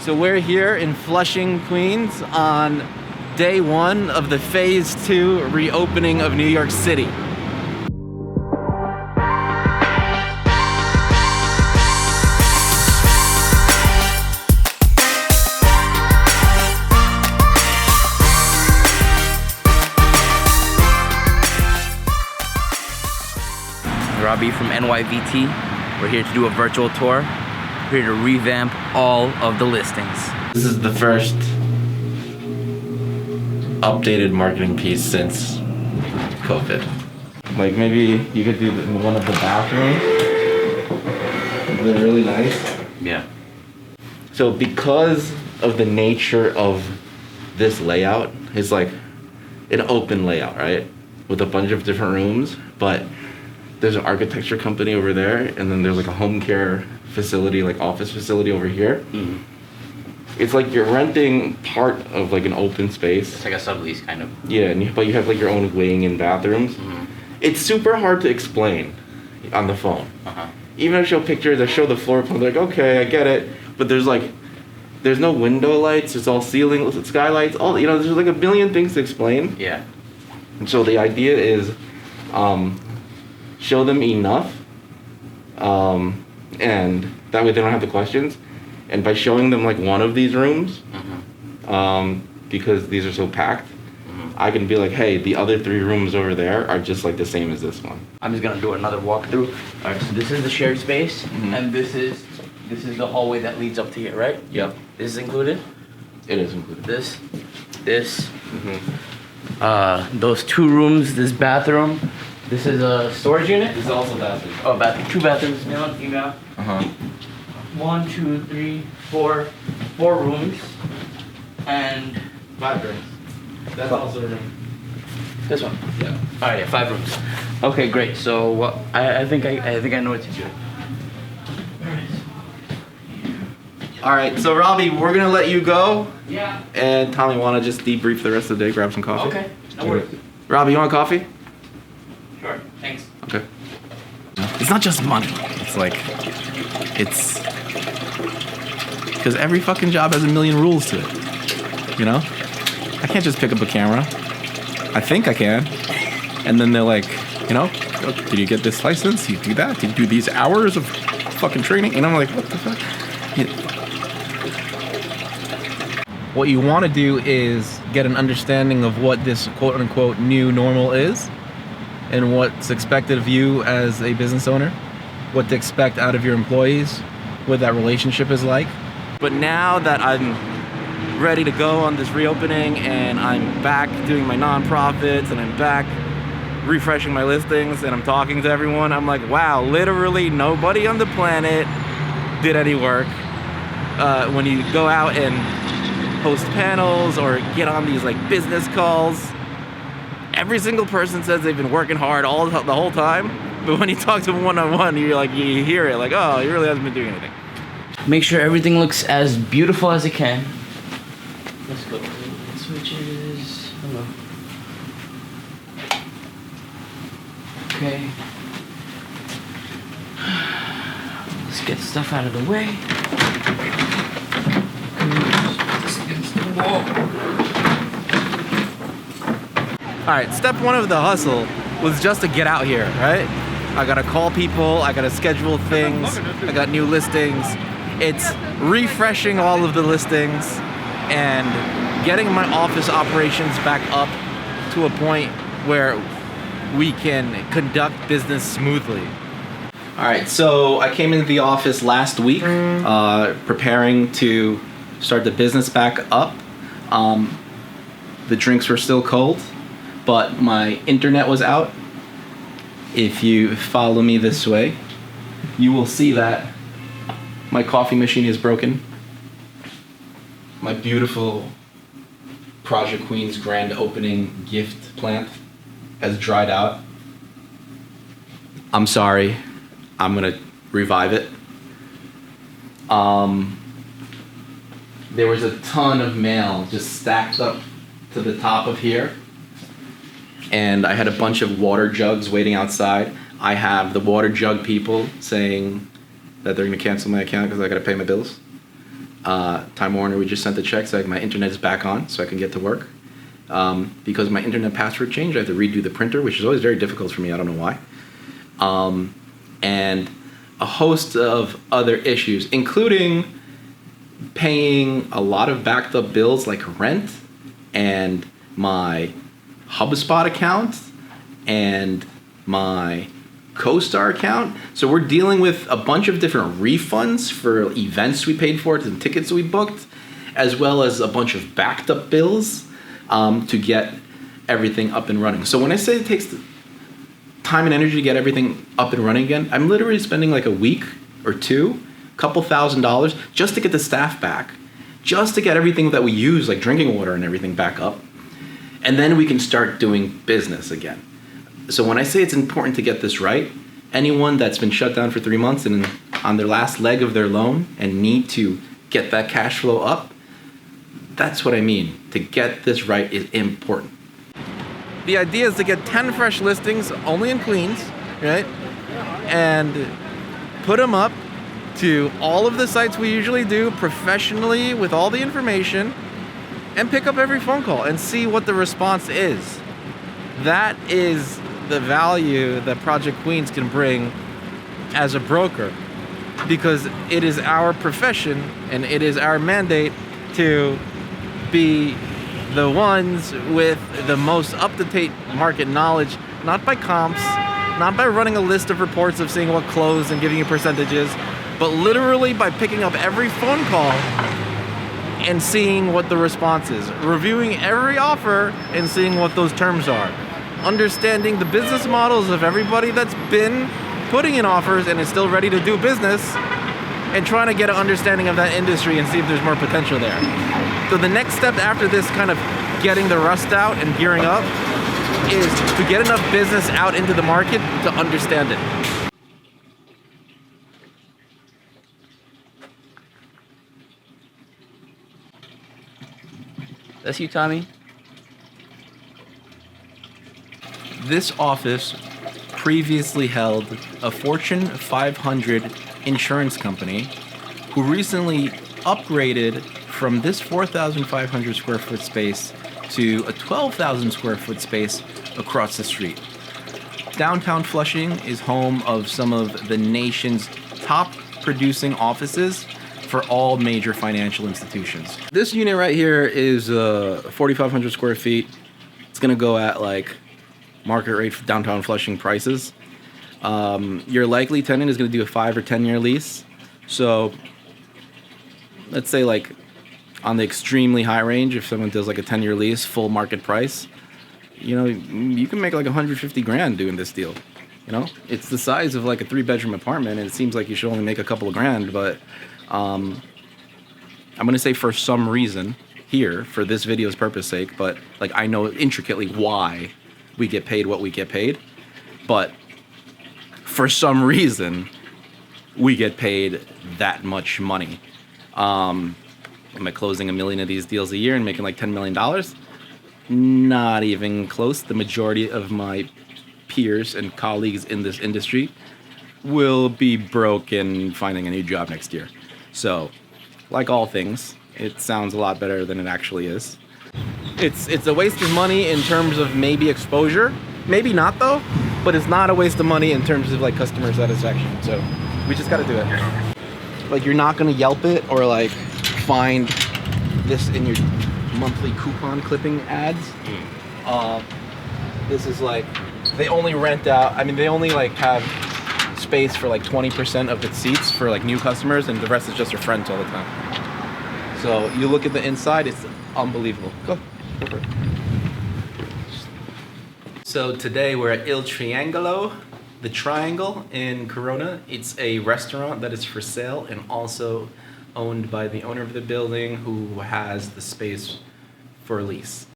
So we're here in Flushing, Queens on day 1 of the phase 2 reopening of New York City. Robbie from NYVT. We're here to do a virtual tour. We're here to revamp all of the listings. This is the first updated marketing piece since COVID. Like maybe you could do one of the bathrooms. They're really nice. Yeah. So because of the nature of this layout, it's like an open layout, right? With a bunch of different rooms, but there's an architecture company over there, and then there's like a home care facility, like office facility over here. Mm-hmm. It's like you're renting part of like an open space. It's like a sublease kind of. Yeah, but you have like your own wing and bathrooms. Mm-hmm. It's super hard to explain on the phone. Uh-huh. Even if I show pictures, I show the floor plan, they're like, okay, I get it. But there's no window lights, it's all ceiling, skylights, there's like a million things to explain. Yeah. And so the idea is, show them enough, and that way they don't have the questions. And by showing them like one of these rooms, because these are so packed, I can be like, hey, the other 3 rooms over there are just like the same as this one. I'm just gonna do another walkthrough. All right, so this is the shared space, and this is the hallway that leads up to here, right? Yep. This is included? It is included. This. Those 2 rooms, this bathroom. This is a storage unit? This is also bathroom. Oh, bathroom. 2 bathrooms, male and female. 1, 2, 3, 4 rooms. And 5 rooms. That's also a room. this one. Yeah. All right, yeah, 5 rooms. Okay, great. So what? I think I know what to do. All right, so Robbie, we're gonna let you go. Yeah. And Tommy, wanna just debrief the rest of the day, grab some coffee? Okay. No worries. Robbie, you want coffee? Sure. Thanks. Okay. It's not just money. It's because every fucking job has a million rules to it. You know? I can't just pick up a camera. I think I can. And then they're like, did you get this license? You do that? Did you do these hours of fucking training? And I'm like, what the fuck? What you want to do is get an understanding of what this quote unquote new normal is and what's expected of you as a business owner, what to expect out of your employees, what that relationship is like. But now that I'm ready to go on this reopening and I'm back doing my nonprofits and I'm back refreshing my listings and I'm talking to everyone, I'm like, wow, literally nobody on the planet did any work. When you go out and host panels or get on these like business calls, every single person says they've been working hard the whole time, but when you talk to them one-on-one, you hear it like, oh, he really hasn't been doing anything. Make sure everything looks as beautiful as it can. Let's go. Switches. Hello. Okay. Let's get stuff out of the way. All right, step 1 of the hustle was just to get out here, right? I gotta call people, I gotta schedule things, I got new listings. It's refreshing all of the listings and getting my office operations back up to a point where we can conduct business smoothly. All right, so I came into the office last week, preparing to start the business back up. The drinks were still cold, but my internet was out. If you follow me this way, you will see that my coffee machine is broken. My beautiful Project Queen's grand opening gift plant has dried out. I'm sorry. I'm gonna revive it. There was a ton of mail just stacked up to the top of here. And I had a bunch of water jugs waiting outside. I have the water jug people saying that they're gonna cancel my account because I gotta pay my bills. Time Warner, we just sent the check so my internet is back on so I can get to work. Because my internet password changed, I have to redo the printer, which is always very difficult for me. I don't know why. And a host of other issues, including paying a lot of backed up bills like rent and my HubSpot account and my CoStar account. So we're dealing with a bunch of different refunds for events we paid for and tickets we booked, as well as a bunch of backed up bills to get everything up and running. So when I say it takes time and energy to get everything up and running again, I'm literally spending like a week or two, couple $1,000 just to get the staff back, just to get everything that we use, like drinking water and everything, back up. And then we can start doing business again. So when I say it's important to get this right, anyone that's been shut down for 3 months and on their last leg of their loan and need to get that cash flow up, that's what I mean. To get this right is important. The idea is to get 10 fresh listings only in Queens, right? And put them up to all of the sites we usually do professionally with all the information, and pick up every phone call and see what the response is. That is the value that Project Queens can bring as a broker, because it is our profession and it is our mandate to be the ones with the most up-to-date market knowledge, not by comps, not by running a list of reports of seeing what closed and giving you percentages, but literally by picking up every phone call and seeing what the response is, reviewing every offer and seeing what those terms are, understanding the business models of everybody that's been putting in offers and is still ready to do business, and trying to get an understanding of that industry and see if there's more potential there. So the next step after this kind of getting the rust out and gearing up is to get enough business out into the market to understand it. That's you, Tommy? This office previously held a Fortune 500 insurance company who recently upgraded from this 4,500 square foot space to a 12,000 square foot space across the street. Downtown Flushing is home of some of the nation's top producing offices for all major financial institutions. This unit right here is 4,500 square feet. It's gonna go at like market rate for downtown Flushing prices. Your likely tenant is gonna do a 5 or 10 year lease. So let's say like on the extremely high range, if someone does like a 10-year lease, full market price, you know, you can make like 150 grand doing this deal. You know, it's the size of like a 3-bedroom apartment, and it seems like you should only make a couple of grand, but I'm gonna say for some reason here, for this video's purpose sake, but like I know intricately why we get paid what we get paid, but for some reason we get paid that much money. Am I closing $1 million of these deals a year and making like $10 million? Not even close. The majority of my peers and colleagues in this industry will be broke and finding a new job next year. So, like all things, it sounds a lot better than it actually is. It's a waste of money in terms of maybe exposure, maybe not though, but it's not a waste of money in terms of like customer satisfaction. So we just gotta do it. Like you're not gonna Yelp it or like find this in your monthly coupon clipping ads. This is like, they only rent out, I mean they only like have space for like 20% of its seats for like new customers, and the rest is just your friends all the time. So you look at the inside, it's unbelievable. Go for it. So today we're at Il Triangolo, the Triangle in Corona. It's a restaurant that is for sale and also owned by the owner of the building who has the space for lease.